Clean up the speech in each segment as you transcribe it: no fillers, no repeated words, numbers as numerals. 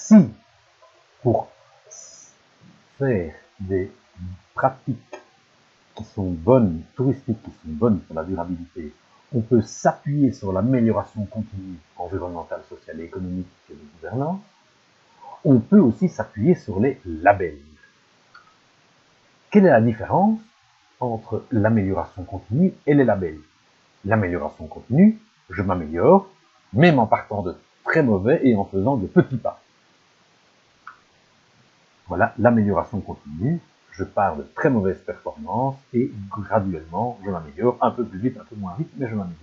si, pour faire des pratiques qui sont bonnes, touristiques qui sont bonnes pour la durabilité, on peut s'appuyer sur l'amélioration continue environnementale, sociale et économique de gouvernance, on peut aussi s'appuyer sur les labels. Quelle est la différence entre l'amélioration continue et les labels? L'amélioration continue, je m'améliore, même en partant de très mauvais et en faisant de petits pas. Voilà l'amélioration continue. Je pars de très mauvaises performances et graduellement, je m'améliore un peu plus vite, un peu moins vite, mais je m'améliore.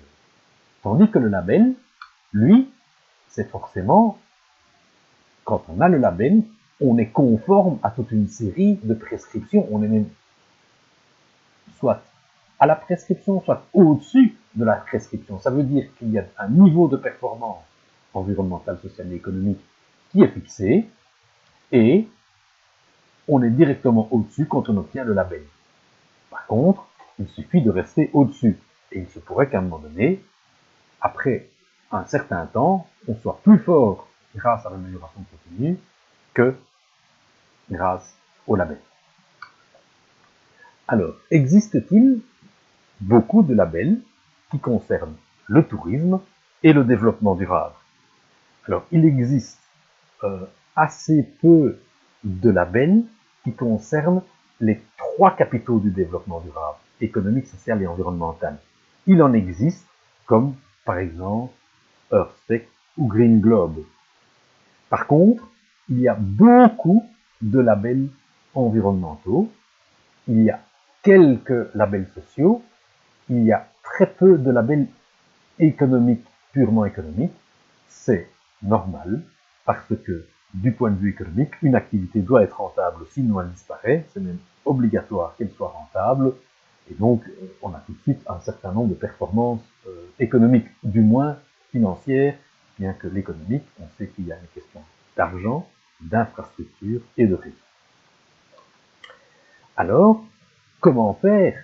Tandis que le label, lui, c'est forcément, quand on a le label, on est conforme à toute une série de prescriptions. On est même soit à la prescription, soit au-dessus de la prescription. Ça veut dire qu'il y a un niveau de performance environnementale, sociale et économique qui est fixé et on est directement au-dessus quand on obtient le label. Par contre, il suffit de rester au-dessus. Et il se pourrait qu'à un moment donné, après un certain temps, on soit plus fort grâce à l'amélioration continue que grâce au label. Alors, existe-t-il beaucoup de labels qui concernent le tourisme et le développement durable? Alors, il existe assez peu de labels qui concernent les 3 capitaux du développement durable, économique, social et environnemental. Il en existe, comme par exemple Earthspec ou Green Globe. Par contre, il y a beaucoup de labels environnementaux, il y a quelques labels sociaux, il y a très peu de labels économiques, purement économiques. C'est normal, parce que du point de vue économique, une activité doit être rentable, sinon elle disparaît, c'est même obligatoire qu'elle soit rentable, et donc on a tout de suite un certain nombre de performances économiques, du moins financières, bien que l'économique, on sait qu'il y a une question d'argent, d'infrastructure et de risque. Alors, comment faire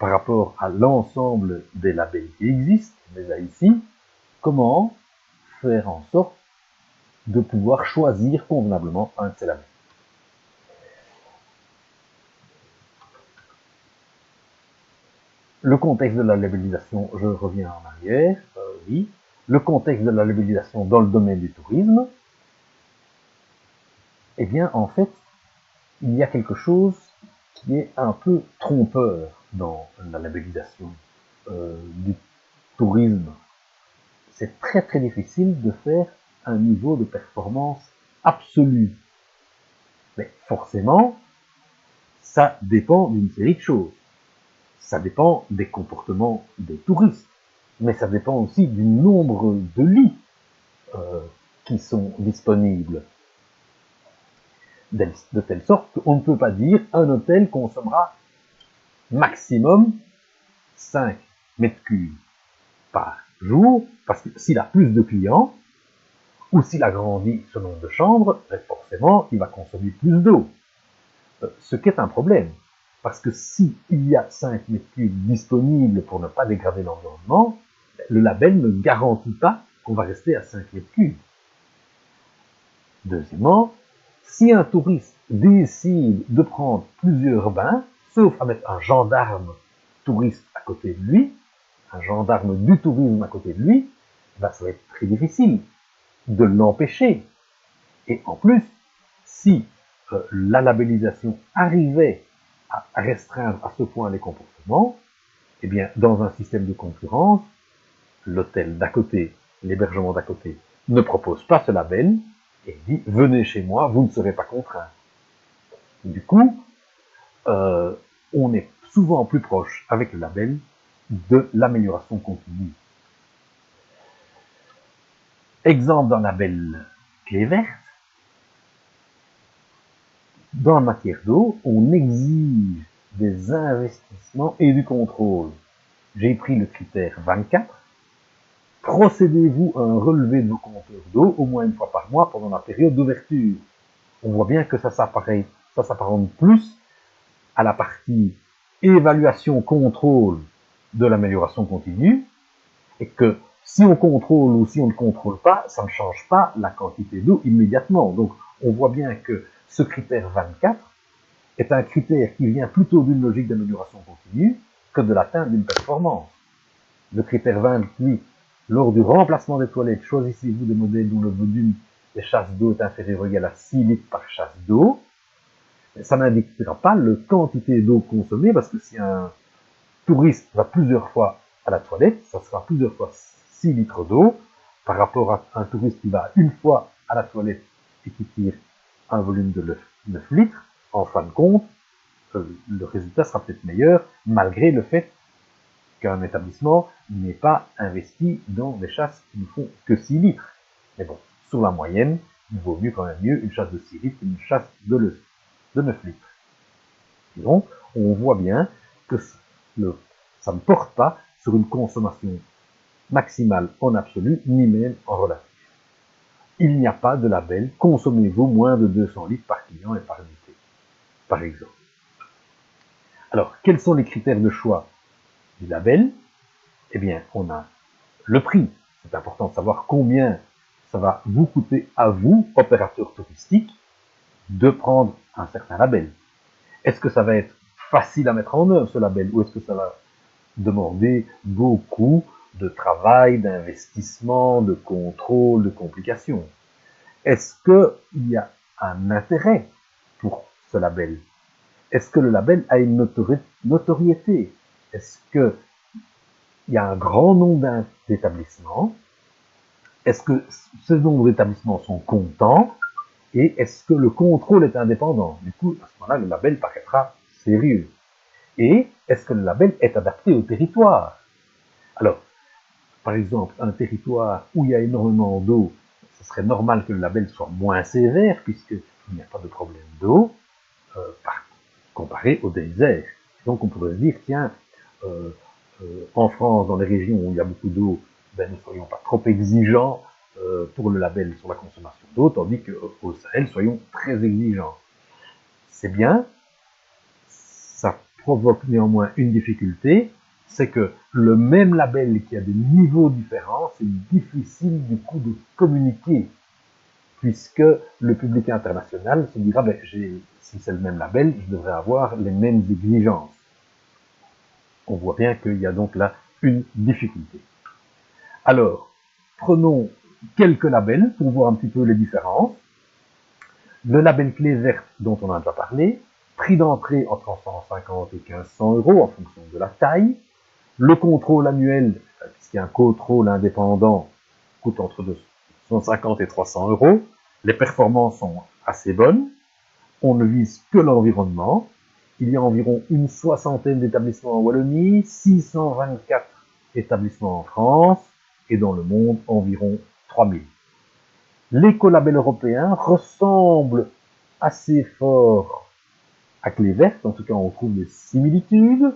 par rapport à l'ensemble des labels qui existent, déjà ici, comment faire en sorte de pouvoir choisir convenablement un de ces labels. Le contexte de la labellisation, je reviens en arrière, oui. Le contexte de la labellisation dans le domaine du tourisme, eh bien, en fait, il y a quelque chose qui est un peu trompeur dans la labellisation du tourisme. C'est très très difficile de faire un niveau de performance absolu. Mais forcément, ça dépend d'une série de choses. Ça dépend des comportements des touristes, mais ça dépend aussi du nombre de lits qui sont disponibles. De telle sorte qu'on ne peut pas dire un hôtel consommera maximum 5 mètres cubes par jour, parce que s'il a plus de clients, ou s'il agrandit ce nombre de chambres, forcément, il va consommer plus d'eau. Ce qui est un problème. Parce que s'il y a 5 mètres cubes disponibles pour ne pas dégrader l'environnement, le label ne garantit pas qu'on va rester à 5 mètres cubes. Deuxièmement, si un touriste décide de prendre plusieurs bains, sauf à mettre un gendarme touriste à côté de lui, un gendarme du tourisme à côté de lui, ben ça va être très difficile de l'empêcher. Et en plus, si la labellisation arrivait à restreindre à ce point les comportements, eh bien, dans un système de concurrence, l'hôtel d'à côté, l'hébergement d'à côté, ne propose pas ce label et dit « Venez chez moi, vous ne serez pas contraint ». Du coup, on est souvent plus proche avec le label de l'amélioration continue. Exemple d'un label clé verte, dans la matière d'eau, on exige des investissements et du contrôle. J'ai pris le critère 24. Procédez-vous à un relevé de vos compteurs d'eau au moins une fois par mois pendant la période d'ouverture. On voit bien que ça s'apparente plus à la partie évaluation-contrôle de l'amélioration continue et que Si on contrôle ou si on ne contrôle pas, ça ne change pas la quantité d'eau immédiatement. Donc, on voit bien que ce critère 24 est un critère qui vient plutôt d'une logique d'amélioration continue que de l'atteinte d'une performance. Le critère 28, lors du remplacement des toilettes, choisissez-vous des modèles dont le volume des chasses d'eau est inférieur ou égal à 6 litres par chasse d'eau. Ça n'indiquera pas la quantité d'eau consommée, parce que si un touriste va plusieurs fois à la toilette, ça sera plusieurs fois 6 litres d'eau, par rapport à un touriste qui va une fois à la toilette et qui tire un volume de 9 litres. En fin de compte, le résultat sera peut-être meilleur, malgré le fait qu'un établissement n'est pas investi dans des chasses qui ne font que 6 litres. Mais bon, sur la moyenne, il vaut mieux quand même mieux une chasse de 6 litres qu'une chasse de 9 litres. Et donc, on voit bien que ça ne porte pas sur une consommation maximale en absolu, ni même en relatif. Il n'y a pas de label « Consommez-vous moins de 200 litres par client et par unité », par exemple. Alors, quels sont les critères de choix du label? Eh bien, on a le prix. C'est important de savoir combien ça va vous coûter à vous, opérateur touristique, de prendre un certain label. Est-ce que ça va être facile à mettre en œuvre, ce label, ou est-ce que ça va demander beaucoup de travail, d'investissement, de contrôle, de complications? Est-ce qu'il y a un intérêt pour ce label? Est-ce que le label a une notoriété? Est-ce qu'il y a un grand nombre d'établissements? Est-ce que ce nombre d'établissements sont contents? Et est-ce que le contrôle est indépendant? Du coup, à ce moment-là, le label paraîtra sérieux. Et est-ce que le label est adapté au territoire? Alors, par exemple, un territoire où il y a énormément d'eau, ce serait normal que le label soit moins sévère, puisqu'il n'y a pas de problème d'eau, comparé au désert. Donc on pourrait se dire, tiens, en France, dans les régions où il y a beaucoup d'eau, ben, ne soyons pas trop exigeants pour le label sur la consommation d'eau, tandis qu'au Sahel, soyons très exigeants. C'est bien, ça provoque néanmoins une difficulté, c'est que le même label qui a des niveaux différents, c'est difficile du coup de communiquer, puisque le public international se dira, ben, si c'est le même label, je devrais avoir les mêmes exigences. On voit bien qu'il y a donc là une difficulté. Alors, prenons quelques labels pour voir un petit peu les différences. Le label clé verte dont on a déjà parlé, prix d'entrée entre 150 et 1500 € en fonction de la taille. Le contrôle annuel, puisqu'il y a un contrôle indépendant, coûte entre 250 et 300 €. Les performances sont assez bonnes. On ne vise que l'environnement. Il y a environ une soixantaine d'établissements en Wallonie, 624 établissements en France, et dans le monde, environ 3000. L'écolabel européen ressemble assez fort à Clé Verte, en tout cas on trouve des similitudes.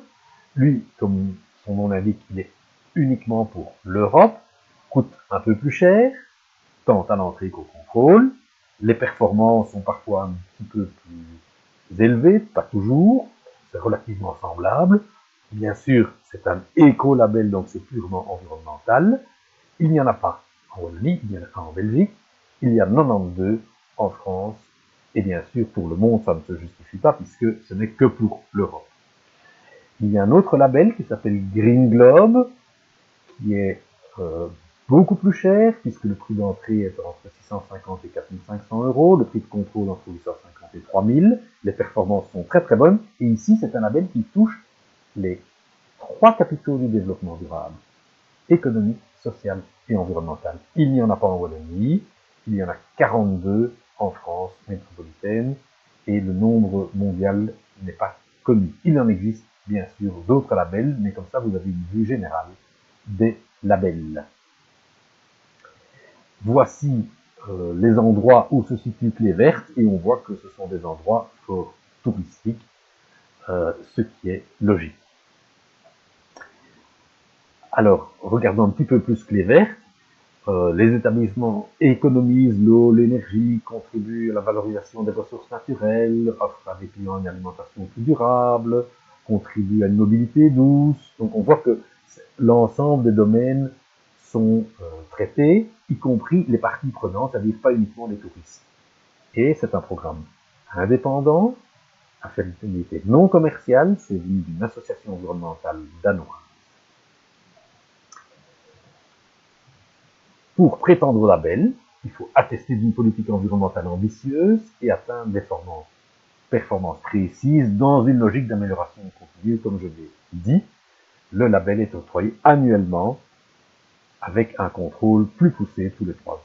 Lui, comme son nom l'indique, il est uniquement pour l'Europe, coûte un peu plus cher, tant à l'entrée qu'au contrôle. Les performances sont parfois un petit peu plus élevées, pas toujours, c'est relativement semblable. Bien sûr, c'est un écolabel, donc c'est purement environnemental. Il n'y en a pas en Wallonie, il y en a pas en Belgique, il y a 92 en France, et bien sûr, pour le monde, ça ne se justifie pas, puisque ce n'est que pour l'Europe. Il y a un autre label qui s'appelle Green Globe, qui est beaucoup plus cher, puisque le prix d'entrée est entre 650 et 4500 €, le prix de contrôle entre 850 et 3000, les performances sont très très bonnes, et ici c'est un label qui touche les 3 capitaux du développement durable, économique, social et environnemental. Il n'y en a pas en Wallonie, il y en a 42 en France métropolitaine, et le nombre mondial n'est pas connu. Il en existe bien sûr d'autres labels, mais comme ça vous avez une vue générale des labels. Voici les endroits où se situe Clé Verte, et on voit que ce sont des endroits fort touristiques, ce qui est logique. Alors, regardons un petit peu plus Clé Verte. Les établissements économisent l'eau, l'énergie, contribuent à la valorisation des ressources naturelles, offrent à des clients une alimentation plus durable, contribuent à une mobilité douce. Donc on voit que l'ensemble des domaines sont traités, y compris les parties prenantes, c'est-à-dire pas uniquement les touristes. Et c'est un programme indépendant, à finalité non commerciale, c'est venu d'une association environnementale danoise. Pour prétendre au label, il faut attester d'une politique environnementale ambitieuse et atteindre des performances précises dans une logique d'amélioration continue. Comme je l'ai dit, le label est octroyé annuellement avec un contrôle plus poussé tous les 3 ans.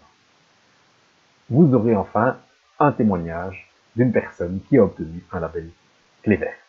Vous aurez enfin un témoignage d'une personne qui a obtenu un label Clé Verte.